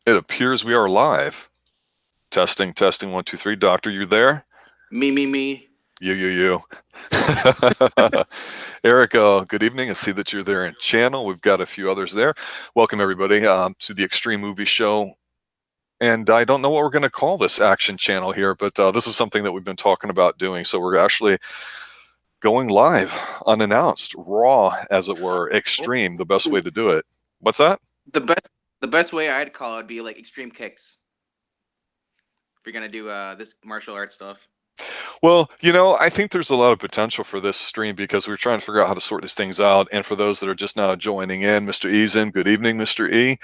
It appears we are live. Testing, testing, 1, 2, 3. Doctor, you there? Me. You. Eric, good evening. I see that you're there in channel. We've got a few others there. Welcome, everybody, to the Xtreme Movie Show. And I don't know what we're going to call this action channel here, but this is something that we've been talking about doing. So we're actually going live, unannounced, raw, as it were, extreme, the best way to do it. What's that? The best way I'd call it would be like extreme kicks. If you're gonna do this martial arts stuff. Well, I think there's a lot of potential for this stream because we're trying to figure out how to sort these things out. And for those that are just now joining in, Mr. E's in. Good evening, Mr. E.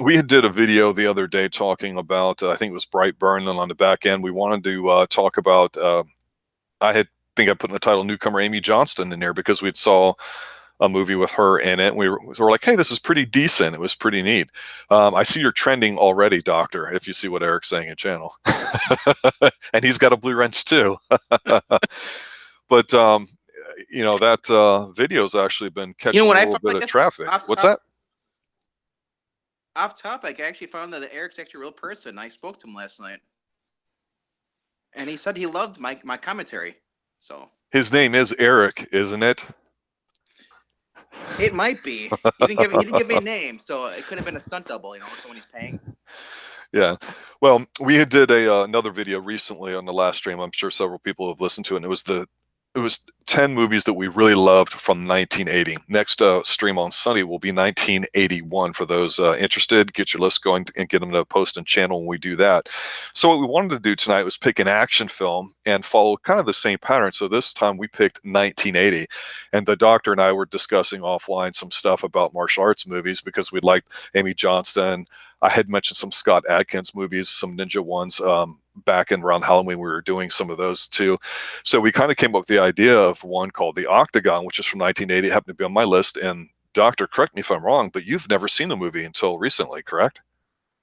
We did a video the other day talking about, I think it was Brightburn, and on the back end, we wanted to talk about, I think I put in the title Newcomer Amy Johnston in there because we saw a movie with her in it. And we were like, hey, this is pretty decent. It was pretty neat. I see you're trending already, Doctor, if you see what Eric's saying in channel. And he's got a blue wrench too. But, that video's actually been catching a little bit of traffic. What's that? Off topic, I actually found that Eric's actually a real person. I spoke to him last night. And he said he loved my commentary. So his name is Eric, isn't it? It might be. He didn't give me a name, so it could have been a stunt double, someone he's paying. Yeah. Well, we did another video recently on the last stream. I'm sure several people have listened to it. And it was 10 movies that we really loved from 1980. Next stream on Sunday will be 1981. For those interested, get your list going and get them to post and channel when we do that. So what we wanted to do tonight was pick an action film and follow kind of the same pattern. So this time we picked 1980. And the doctor and I were discussing offline some stuff about martial arts movies because we liked Amy Johnston. I had mentioned some Scott Adkins movies, some ninja ones. Back in around Halloween, we were doing some of those too. So we kind of came up with the idea of one called The Octagon, which is from 1980. It happened to be on my list. And Doctor, correct me if I'm wrong, but you've never seen the movie until recently, correct?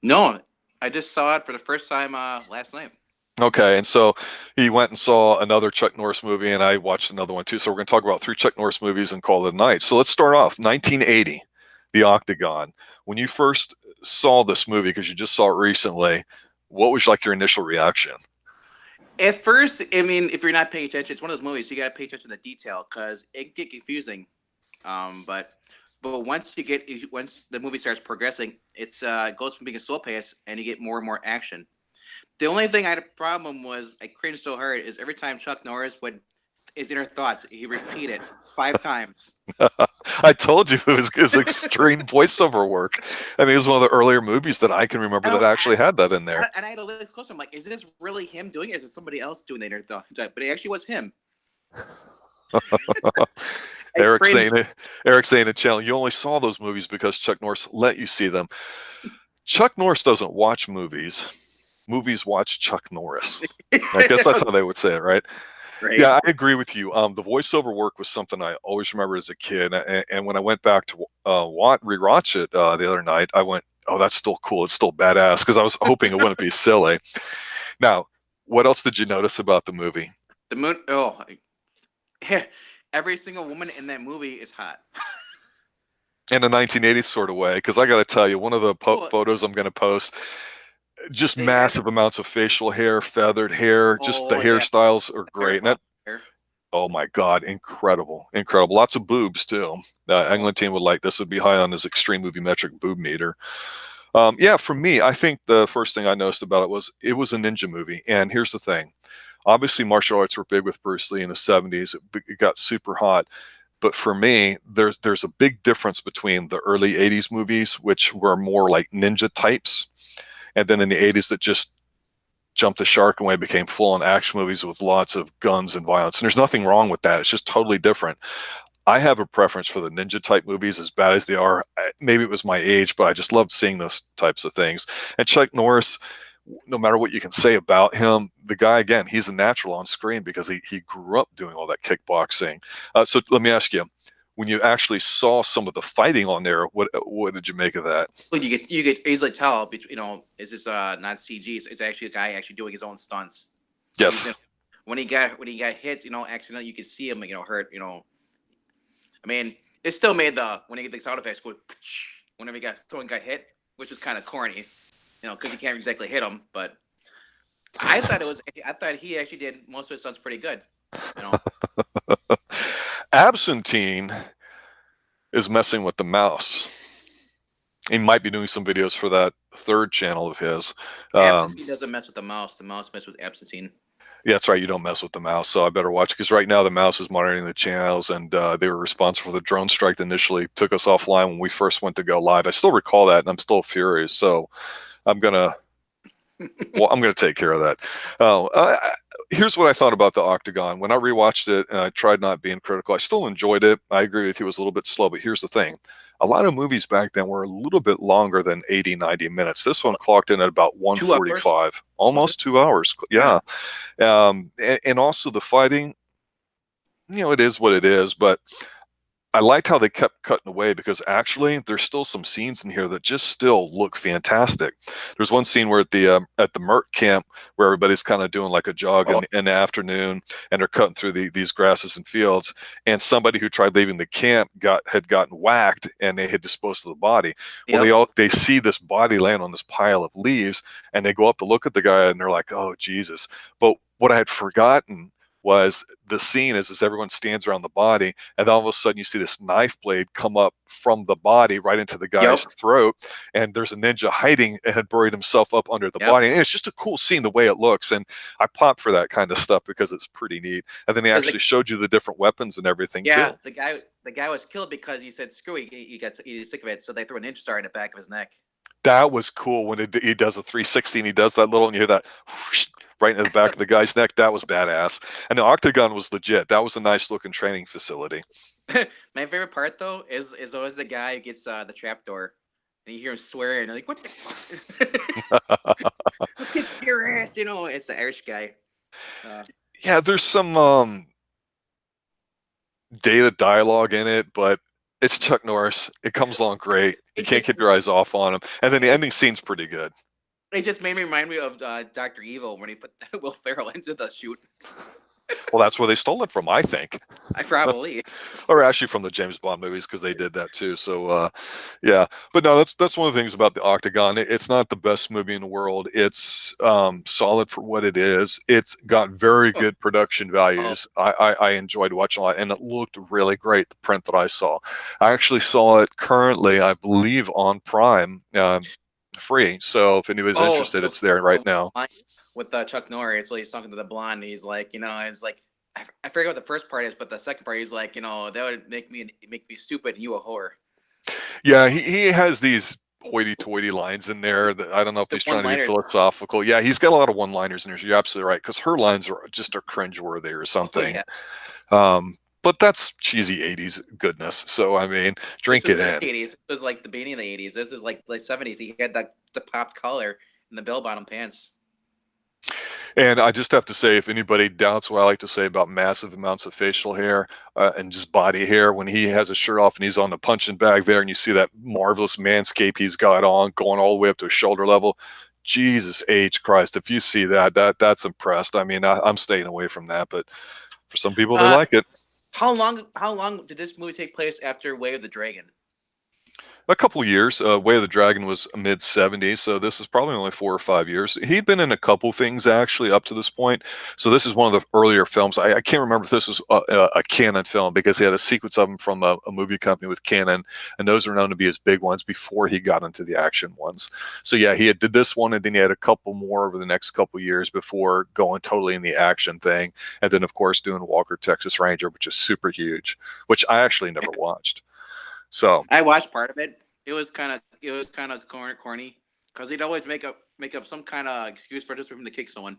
No, I just saw it for the first time last night. Okay, and so he went and saw another Chuck Norris movie, and I watched another one too. So we're going to talk about 3 Chuck Norris movies and call it a night. So let's start off 1980, The Octagon. When you first saw this movie, because you just saw it recently, what was like your initial reaction? At first, I mean, if you're not paying attention, it's one of those movies you got to pay attention to the detail because it can get confusing. But once the movie starts progressing, it goes from being a slow pace and you get more and more action. The only thing I had a problem was I cringed so hard is every time Chuck Norris would his inner thoughts, he repeated 5 times. I told you it was extreme voiceover work. I mean, it was one of the earlier movies that I can remember that actually had that in there. And I had to listen close. I'm like, is this really him doing it? Or is it somebody else doing the inner thought? But it actually was him. Eric saying in channel, you only saw those movies because Chuck Norris let you see them. Chuck Norris doesn't watch movies. Movies watch Chuck Norris. I guess that's how they would say it, right? Right. Yeah, I agree with you. The voiceover work was something I always remember as a kid. And when I went back to rewatch it the other night, I went, oh, that's still cool. It's still badass, because I was hoping it wouldn't be silly. Now, what else did you notice about the movie? Every single woman in that movie is hot. In a 1980s sort of way, because I got to tell you, one of the photos I'm going to post, just massive amounts of facial hair, feathered hair, just the hairstyles are great. And oh my God, incredible. Lots of boobs too. Englentine would like this, would be high on his Extreme Movie Metric boob meter. Yeah, for me, I think the first thing I noticed about it was a ninja movie. And here's the thing. Obviously, martial arts were big with Bruce Lee in the 70s. It got super hot. But for me, there's a big difference between the early 80s movies, which were more like ninja types, and then in the 80s that just jumped the shark and became full-on action movies with lots of guns and violence. And there's nothing wrong with that. It's just totally different. I have a preference for the ninja type movies, as bad as they are. Maybe it was my age, but I just loved seeing those types of things. And Chuck Norris, no matter what you can say about him, the guy, again, he's a natural on screen because he grew up doing all that kickboxing. So let me ask you, when you actually saw some of the fighting on there, what did you make of that? Well, you get easily tell, is this not CG? It's actually a guy actually doing his own stunts. Yes. When he got hit, accidentally, you could see him, hurt. I mean, it still made when he get the sound effects go, whenever someone got hit. which is kind of corny, because you can't exactly hit him. But I thought he actually did most of his stunts pretty good. You know. Absentine is messing with the mouse. He might be doing some videos for that third channel of his. Absentine doesn't mess with the mouse. The mouse messes with Absentine. Yeah, that's right. You don't mess with the mouse, so I better watch it because right now the mouse is monitoring the channels, and they were responsible for the drone strike that initially took us offline when we first went to go live. I still recall that, and I'm still furious. So I'm gonna, well, I'm gonna take care of that. Here's what I thought about the Octagon. When I rewatched it, and I tried not being critical, I still enjoyed it. I agree with you; it was a little bit slow, but here's the thing: a lot of movies back then were a little bit longer than 80, 90 minutes. This one clocked in at about 145, almost 2 hours. Yeah. And also the fighting, it is what it is, but I liked how they kept cutting away because actually there's still some scenes in here that just still look fantastic. There's one scene where at the Merc camp where everybody's kind of doing like a jog in the afternoon, and they're cutting through these grasses and fields, and somebody who tried leaving the camp had gotten whacked, and they had disposed of the body. Well, they see this body laying on this pile of leaves, and they go up to look at the guy, and they're like, "Oh Jesus!" But what I had forgotten was the scene is everyone stands around the body, and then all of a sudden you see this knife blade come up from the body right into the guy's throat, and there's a ninja hiding and had buried himself up under the body, and it's just a cool scene the way it looks, and I pop for that kind of stuff because it's pretty neat. And then they actually showed you the different weapons and everything too. The guy was killed because he said screw it, he got sick of it, so they threw a ninja star in the back of his neck. That was cool when he does a 360 and he does that little, and you hear that whoosh, right in the back of the guy's neck. That was badass. And the Octagon was legit. That was a nice looking training facility. My favorite part though is always the guy who gets the trapdoor, and you hear him swear, and like, what the fuck? Get your ass, it's the Irish guy. Yeah, there's some data dialogue in it, but it's Chuck Norris. It comes along great. You can't keep your eyes off on him. And then the ending scene's pretty good. It just made me remind me of Dr. Evil when he put Will Ferrell into the chute. Well, that's where they stole it from, I think. I probably. Or actually from the James Bond movies, because they did that too. So, yeah. But no, that's one of the things about the Octagon. It's not the best movie in the world. It's solid for what it is. It's got very good production values. I enjoyed watching a lot, and it looked really great, the print that I saw. I actually saw it currently, I believe, on Prime, free. So if anybody's interested, it's there right now. With Chuck Norris, so he's talking to the blonde. And he's like, he's like, I forget what the first part is, but the second part, he's like, that would make me stupid and you a whore. Yeah, he has these hoity-toity lines in there that I don't know if he's trying to be philosophical. Yeah, he's got a lot of one-liners in there. You're absolutely right, because her lines are cringeworthy or something. But that's cheesy 80s goodness. So I mean, drink it in. 80s. It was like the beginning of the 80s. This is like the 70s. He had the popped collar and the bell-bottom pants. And I just have to say, if anybody doubts what I like to say about massive amounts of facial hair and just body hair, when he has a shirt off and he's on the punching bag there, and you see that marvelous manscape he's got on going all the way up to his shoulder level, Jesus H Christ! If you see that's impressed. I mean, I'm staying away from that, but for some people, they like it. How long did this movie take place after Way of the Dragon? A couple of years. Way of the Dragon was mid 70s, so this is probably only 4 or 5 years. He'd been in a couple things actually up to this point. So this is one of the earlier films. I can't remember if this is a Canon film, because he had a sequence of them from a movie company with Canon, and those are known to be his big ones before he got into the action ones. So yeah, he did this one, and then he had a couple more over the next couple of years before going totally in the action thing, and then of course doing Walker, Texas Ranger, which is super huge, which I actually never watched. So I watched part of it. It was kind of corny because he'd always make up some kind of excuse for just for him to kick someone.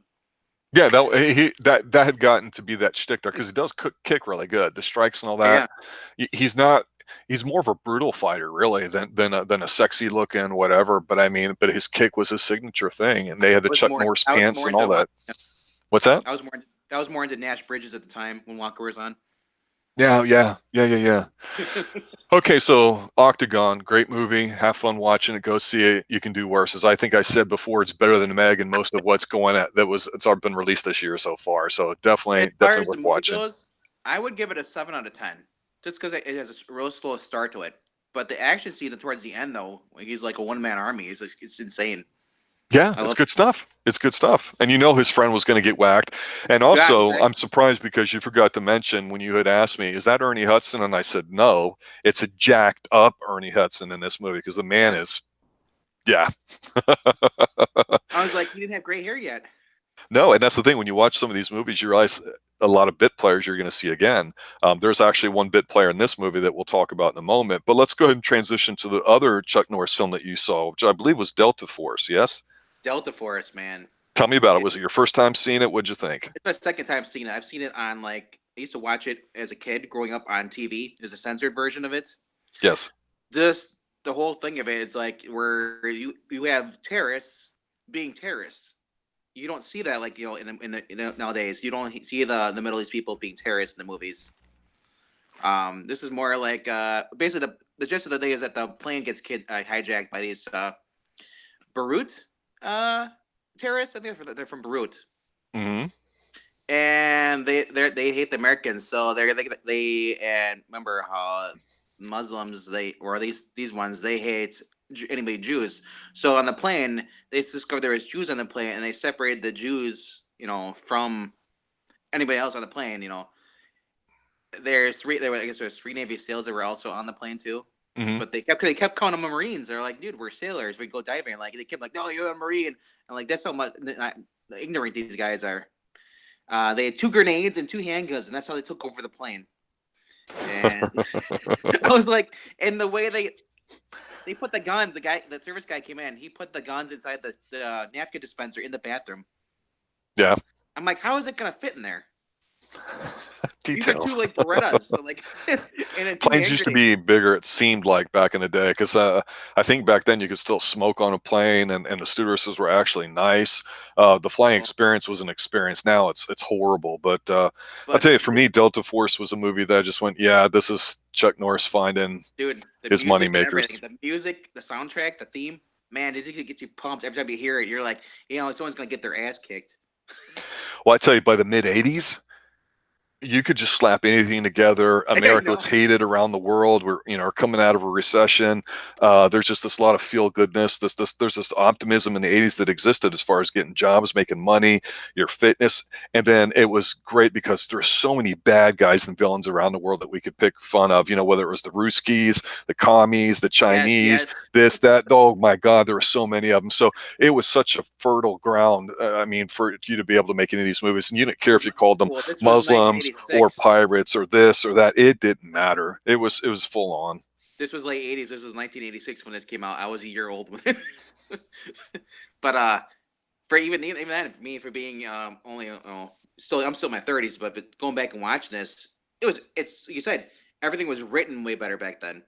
Yeah, that had gotten to be that shtick there, because he does kick really good. The strikes and all that. Yeah. He's more of a brutal fighter really than a sexy looking whatever. But I mean, his kick was his signature thing, and they had the Chuck Norris pants and all that. What's that? I was more into Nash Bridges at the time when Walker was on. Yeah. Okay, so Octagon, great movie. Have fun watching it. Go see it. You can do worse. As I think I said before, it's better than Meg and most of what's going at it's already been released this year so far. So definitely worth watching. I would give it a 7 out of 10, just because it has a real slow start to it. But the action scene towards the end, though, like he's like a one man army. It's insane. Yeah, I it's love. good stuff. It's good stuff. And you know his friend was going to get whacked. And Yeah, also, exactly. I'm surprised because you forgot to mention when you had asked me, is that Ernie Hudson? And I said, no, it's a jacked up Ernie Hudson in this movie because the man Yes. is, yeah. I was like, he didn't have gray hair yet. No, and that's the thing. When you watch some of these movies, you realize a lot of bit players you're going to see again. There's actually one bit player in this movie that we'll talk about in a moment. But let's go ahead and transition to the other Chuck Norris film that you saw, which I believe was Delta Force. Yes? Delta Force, man. Tell me about it. Was it your first time seeing it? What'd you think? It's my second time seeing it. I've seen it on like I used to watch it as a kid growing up on TV. There's a censored version of it. Yes. Just the whole thing of it is like where you have terrorists being terrorists. You don't see that like nowadays. You don't see the Middle East people being terrorists in the movies. This is more like basically the gist of the day is that the plane gets hijacked by these Beirut terrorists. I think they're from Beirut. Mm-hmm. And they hate the Americans, so they and remember how Muslims these ones they hate anybody Jews. So on the plane, they discovered there was Jews on the plane, and they separated the Jews, from anybody else on the plane. There's three. There were, I guess there's three Navy SEALs that were also on the plane too. Mm-hmm. But they kept calling them Marines. They're like, dude, we're sailors. We go diving. Like they kept like, no, you're a Marine. And like that's how much ignorant these guys are. They had two grenades and two handguns, and that's how they took over the plane. And I was like, and the way they put the guns, the service guy came in, he put the guns inside the napkin dispenser in the bathroom. Yeah. I'm like, how is it gonna fit in there? These are Details. two like Berettas, so like, and then two Planes hand used to grenades. be bigger, it seemed like back in the day, because I think back then you could still smoke on a plane, and the stewardesses were actually nice. The flying Well, experience was an experience. Now it's horrible. But I'll but tell you, for me, Delta Force was a movie that I just went, yeah, this is Chuck Norris finding dude, the his money music and makers. everything, the music, the soundtrack, the theme, man, this gets you pumped every time you hear it. You're like, someone's gonna get their ass kicked. Well, I tell you, by the mid '80s, you could just slap anything together. I America was know. hated around the world. We're coming out of a recession. There's just this lot of feel goodness. There's this optimism in the '80s that existed as far as getting jobs, making money, your fitness, and then it was great because there's so many bad guys and villains around the world that we could pick fun of. Whether it was the Ruskies, the commies, the Yes, Chinese, yes. this, that. Oh my God, there were so many of them. So it was such a fertile ground. For you to be able to make any of these movies, and you didn't care if you called them Well, this was Muslims or 1986. pirates or this or that. It didn't matter. It was full on. This was late 80s. This was 1986 when this came out. I was a year old when it. But for even then, for me, for being only still I'm still in my 30s, but going back and watching this, it's you said everything was written way better back then.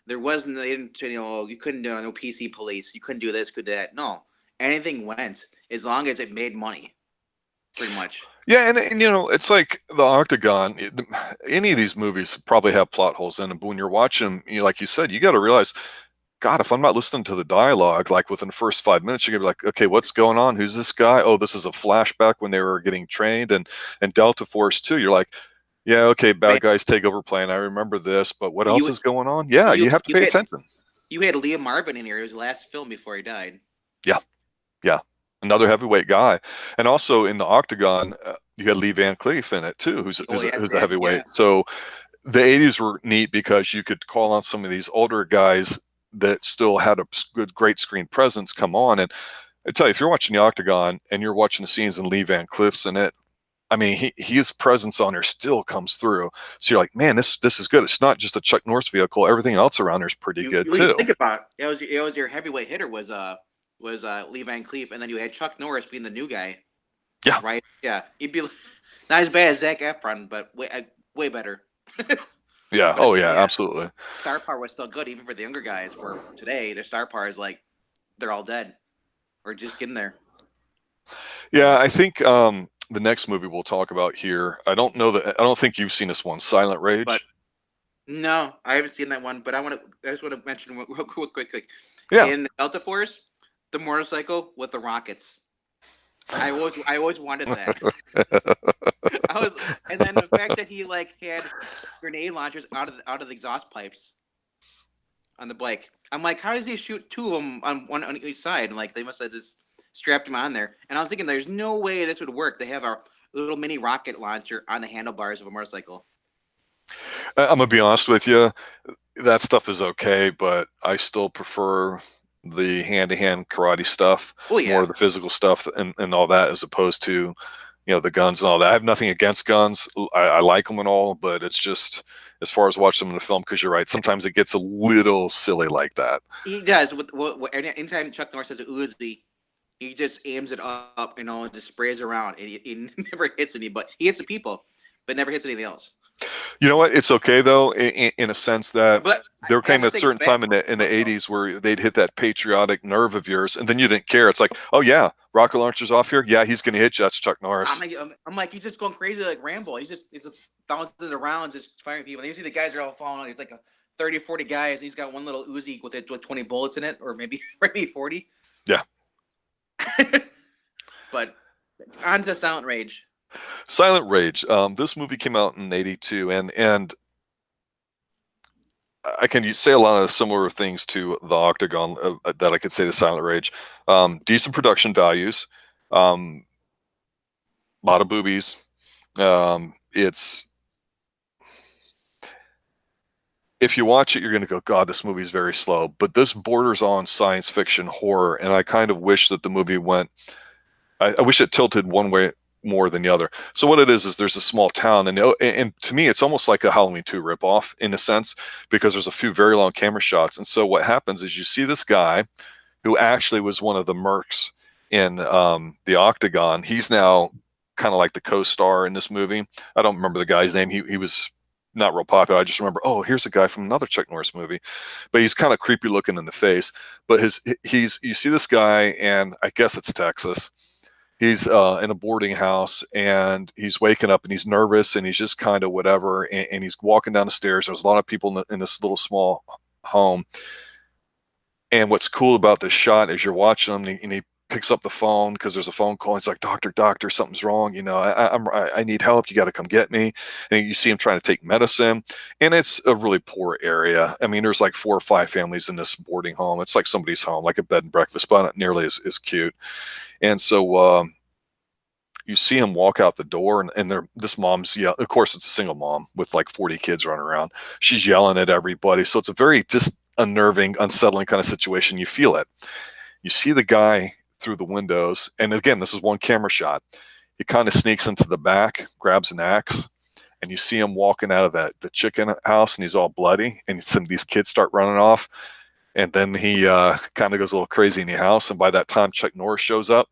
There wasn't they didn't you couldn't do no PC police. You couldn't do this, could do that. No, anything went as long as it made money, pretty much. Yeah, and it's like the Octagon. Any of these movies probably have plot holes in them, but when you're watching, like you said, you got to realize, God, if I'm not listening to the dialogue, like within the first 5 minutes, you're gonna be like, okay, what's going on? Who's this guy? Oh, this is a flashback when they were getting trained, and Delta Force too. You're like, yeah, okay, Man, bad guys take over plane. I remember this, but what else you is going on? Yeah, you you have to you pay had attention. you had Liam Marvin in here. It was his last film before he died. Yeah, yeah, another heavyweight guy, and also in the Octagon, you had Lee Van Cleef in it too, who's Oh who's a, yeah, who's a Van, yeah. heavyweight. So the '80s were neat because you could call on some of these older guys that still had a good, great screen presence come on. And I tell you, if you're watching the Octagon and you're watching the scenes and Lee Van Cleef's in it, I mean, his presence on there still comes through. So you're like, man, this is good. It's not just a Chuck Norris vehicle. Everything else around there is pretty good You too. think about it, it was your heavyweight hitter was Lee Van Cleef, and then you had Chuck Norris being the new guy, Yeah, right? Yeah, he'd be not as bad as Zac Efron, but way better. yeah. But Oh yeah, yeah, absolutely. star power was still good even for the younger guys. For today, their star power is like they're all dead or just getting there. Yeah, I think the next movie we'll talk about here. I don't think you've seen this one, Silent But Rage. no, I haven't seen that one. But I just want to mention real quick. Yeah. In Delta Force, the motorcycle with the rockets. I always wanted that. I was, and then the fact that he like had grenade launchers out of the exhaust pipes. on the bike. I'm like, how does he shoot two of them on one on each side? And like they must have just strapped him on there. And I was thinking, there's no way this would work. They have a little mini rocket launcher on the handlebars of a motorcycle. I'm gonna be honest with you, that stuff is okay, but I still prefer the hand-to-hand karate stuff, Oh more yeah, of the physical stuff and all that, as opposed to, the guns and all that. I have nothing against guns. I like them and all, but it's just as far as watching them in the film, because you're right, sometimes it gets a little silly like that. he does. Anytime Chuck Norris has a Uzi, he just aims it up, and just sprays around, and he never hits anybody. He hits the people, but never hits anything else. You know what? It's okay though, in a sense that But there I came a must certain time in the '80s where they'd hit that patriotic nerve of yours, and then you didn't care. It's like, oh yeah, rocket launcher's off here. Yeah, he's gonna hit you. That's Chuck Norris. I'm like, he's just going crazy like Rambo. He's just thousands of rounds just firing people. And you see the guys are all falling on. It's like 30 or 40 guys. He's got one little Uzi with 20 bullets in it, or maybe 40. Yeah. But on to Silent Rage. Silent Rage. This movie came out in '82, and I can say a lot of similar things to the Octagon that I could say to Silent Rage. Decent production values, a lot of boobies. It's If you watch it, you're going to go, God, this movie is very slow. But this borders on science fiction horror, and I kind of wish that the movie went. I wish it tilted one way more than the other. So what it is there's a small town, and to me, it's almost like a Halloween 2 ripoff in a sense, because there's a few very long camera shots. And so what happens is you see this guy who actually was one of the mercs in the Octagon. He's now kind of like the co-star in this movie. I don't remember the guy's name. He was not real popular. I just remember, oh, here's a guy from another Chuck Norris movie, but he's kind of creepy looking in the face. But you see this guy, and I guess it's Texas. He's in a boarding house, and he's waking up, and he's nervous, and he's just kind of whatever, and he's walking down the stairs. There's a lot of people in this little small home. And what's cool about this shot is you're watching him, and he picks up the phone because there's a phone call. He's like, doctor, something's wrong. I need help. You got to come get me. And you see him trying to take medicine, and it's a really poor area. I mean, there's like 4 or 5 families in this boarding home. It's like somebody's home, like a bed and breakfast, but not nearly as cute. And so you see him walk out the door, and this mom's of course it's a single mom with like 40 kids running around. She's yelling at everybody. So it's a very just unnerving, unsettling kind of situation. You feel it. You see the guy through the windows, and again, this is one camera shot. He kind of sneaks into the back, grabs an axe, and you see him walking out of the chicken house, and he's all bloody, and these kids start running off, and then he kind of goes a little crazy in the house. And by that time, Chuck Norris shows up,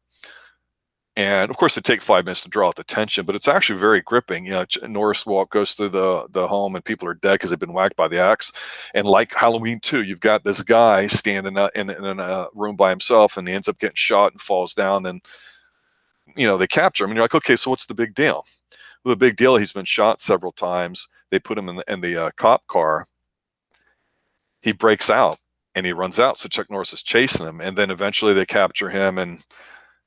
and of course, it takes 5 minutes to draw out the tension, but it's actually very gripping. Norris goes through the home, and people are dead because they've been whacked by the axe. And like Halloween 2, you've got this guy standing in a room by himself, and he ends up getting shot and falls down. And they capture him, and you're like, okay, so what's the big deal? Well, the big deal, he's been shot several times. They put him in the cop car. He breaks out, and he runs out. So Chuck Norris is chasing him, and then eventually they capture him, and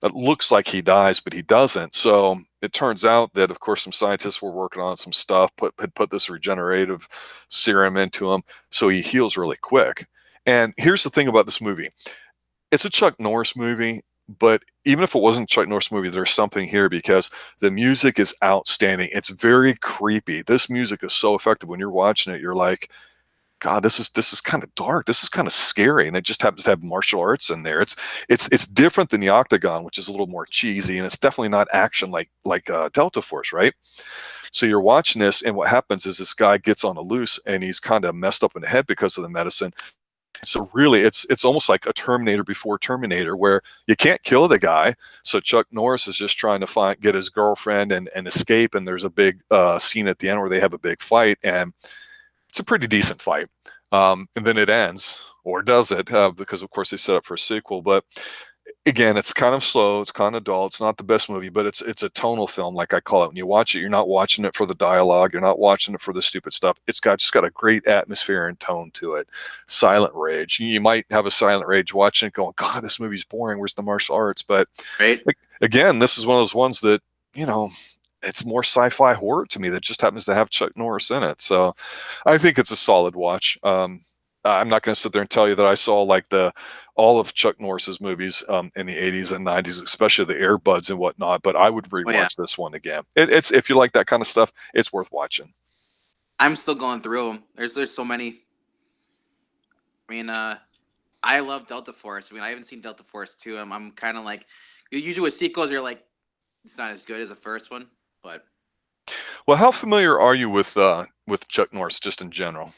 it looks like he dies, but he doesn't. So it turns out that, of course, some scientists were working on some stuff, had put this regenerative serum into him, so he heals really quick. And here's the thing about this movie. It's a Chuck Norris movie, but even if it wasn't a Chuck Norris movie, there's something here because the music is outstanding. It's very creepy. This music is so effective. When you're watching it, you're like, God, this is kind of dark. This is kind of scary, and it just happens to have martial arts in there. It's different than the Octagon, which is a little more cheesy, and it's definitely not action like Delta Force, right? So you're watching this, and what happens is this guy gets on the loose, and he's kind of messed up in the head because of the medicine. So really, it's almost like a Terminator before Terminator, where you can't kill the guy. So Chuck Norris is just trying to get his girlfriend and escape, and there's a big scene at the end where they have a big fight, and it's a pretty decent fight. And then it ends, or does it? Because of course they set up for a sequel. But again, it's kind of slow. It's kind of dull. It's not the best movie, but it's a tonal film, like I call it. When you watch it, you're not watching it for the dialogue. You're not watching it for the stupid stuff. It's just got a great atmosphere and tone to it. Silent Rage. You might have a Silent Rage watching it going, God, this movie's boring. Where's the martial arts? But right. Again, this is one of those ones that, it's more sci-fi horror to me that just happens to have Chuck Norris in it. So I think it's a solid watch. I'm not going to sit there and tell you that I saw like all of Chuck Norris's movies in the 80s and 90s, especially the Air Buds and whatnot. But I would Oh yeah, rewatch this one again. It's if you like that kind of stuff, it's worth watching. I'm still going through them. There's so many. I mean, I love Delta Force. I mean, I haven't seen Delta Force 2. I'm kind of like, usually with sequels, you're like, it's not as good as the first one. But Well, how familiar are you with Chuck Norris just in general?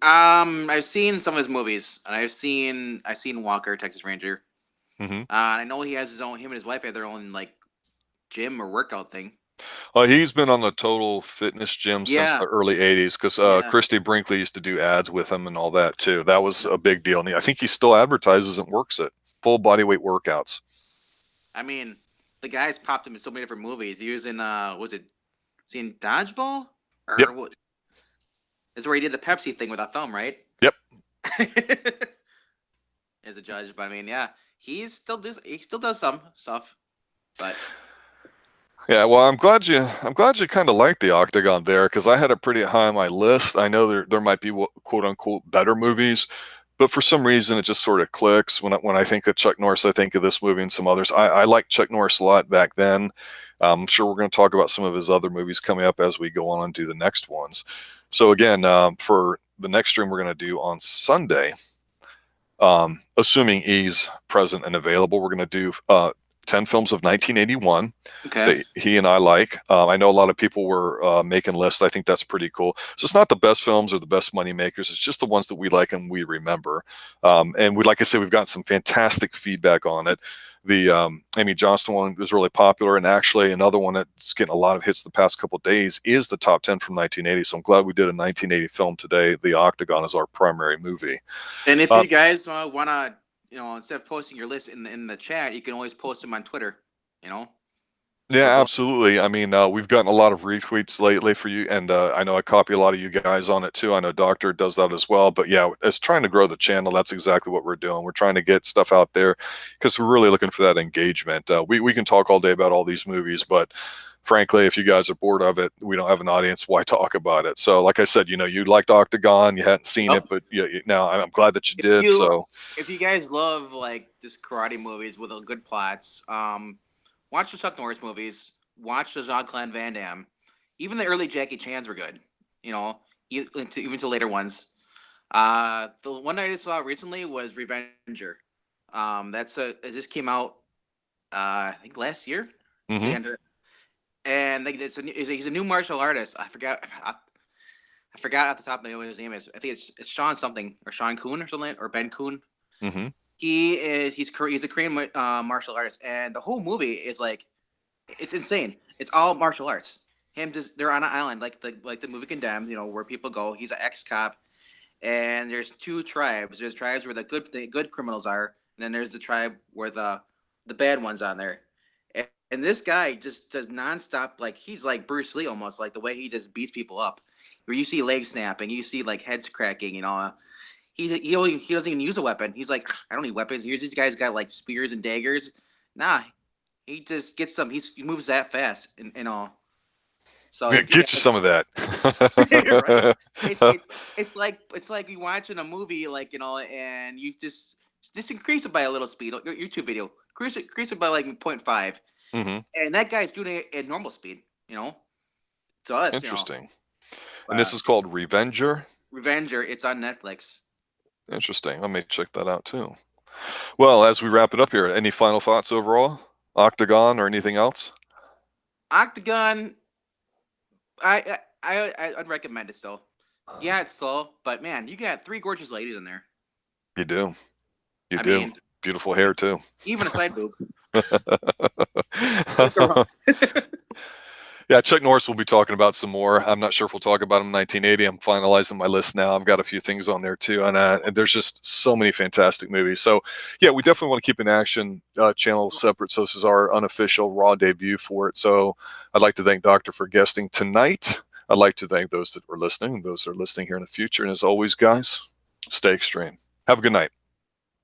I've seen some of his movies, and I've seen Walker, Texas Ranger. Hmm. I know he has his own. Him and his wife have their own like gym or workout thing. He's been on the total fitness gym since Yeah, the early 80s because yeah. Christy Brinkley used to do ads with him and all that too. That was a big deal. And I think he still advertises and works it. Full body weight workouts. I mean, the guy's popped him in so many different movies. He was in was he in Dodgeball Yep. or what? Is where he did the Pepsi thing with a thumb, right? Yep. As a judge, but I mean, yeah, he still does some stuff, but Yeah, well, I'm glad you kind of like the Octagon there because I had it pretty high on my list. I know there might be quote unquote better movies, but for some reason it just sort of clicks when I think of Chuck Norris. I think of this movie and some others. I liked Chuck Norris a lot back then. I'm sure we're going to talk about some of his other movies coming up as we go on and do the next ones. So again, for the next stream we're going to do on Sunday, assuming E's present and available, we're going to do 10 films of 1981 okay. that he and I like. I know a lot of people were making lists. I think that's pretty cool. So it's not the best films or the best money makers. It's just the ones that we like and we remember. And we, like I said, we've gotten some fantastic feedback on it. The Amy Johnston one was really popular, and actually another one that's getting a lot of hits the past couple of days is the top 10 from 1980. So I'm glad we did a 1980 film today. The Octagon is our primary movie. And if you guys want to, instead of posting your list in the chat, you can always post them on Twitter. You know. Yeah, absolutely. I mean, we've gotten a lot of retweets lately for you, and I know I copy a lot of you guys on it too. I know Doctor does that as well. But yeah, as trying to grow the channel, that's exactly what we're doing. We're trying to get stuff out there because we're really looking for that engagement. We can talk all day about all these movies, but frankly, if you guys are bored of it, we don't have an audience. Why talk about it? So, like I said, you liked Octagon, you hadn't seen it, but now I'm glad that you did. So, if you guys love like just karate movies with good plots, watch the Chuck Norris movies. Watch the Jean-Claude Van Damme. Even the early Jackie Chans were good. Even to later ones. The one I saw recently was Revenger. It just came out. I think last year. mm-hmm. And he's a new martial artist. I forgot off the top of my head what his name is. I think it's Sean something or Sean Kuhn or something or Ben Kuhn. Mm-hmm. He's a Korean martial artist, and the whole movie is like it's insane. It's all martial arts. They're on an island like the movie Condemned, where people go. He's an ex-cop, and there's two tribes. There's tribes where the good criminals are, and then there's the tribe where the bad ones on there. And this guy just does nonstop, like he's like Bruce Lee almost, like the way he just beats people up. Where you see legs snapping, you see like heads cracking, he doesn't even use a weapon. He's like, I don't need weapons. Here's these guys got like spears and daggers. Nah, he just gets some. He moves that fast and all. So Yeah, get you some of that. right. It's like you watching a movie, like and you just increase it by a little speed. Your YouTube video, increase it by like 0.5, Mm-hmm. and that guy's doing it at normal speed. So that's Interesting. And this is called Revenger. Revenger. It's on Netflix. Interesting. Let me check that out too. Well, as we wrap it up here, any final thoughts overall? Octagon or anything else? Octagon. I'd recommend it still. Yeah, it's slow, but man, you got three gorgeous ladies in there. You do. You I do. mean, beautiful hair too. Even a side boob. Yeah, Chuck Norris will be talking about some more. I'm not sure if we'll talk about him in 1980. I'm finalizing my list now. I've got a few things on there too, and there's just so many fantastic movies. So, yeah, we definitely want to keep an action channel separate. So this is our unofficial raw debut for it. So I'd like to thank Doctor for guesting tonight. I'd like to thank those that were listening and those that are listening here in the future. And as always, guys, stay extreme. Have a good night.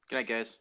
Good night, guys.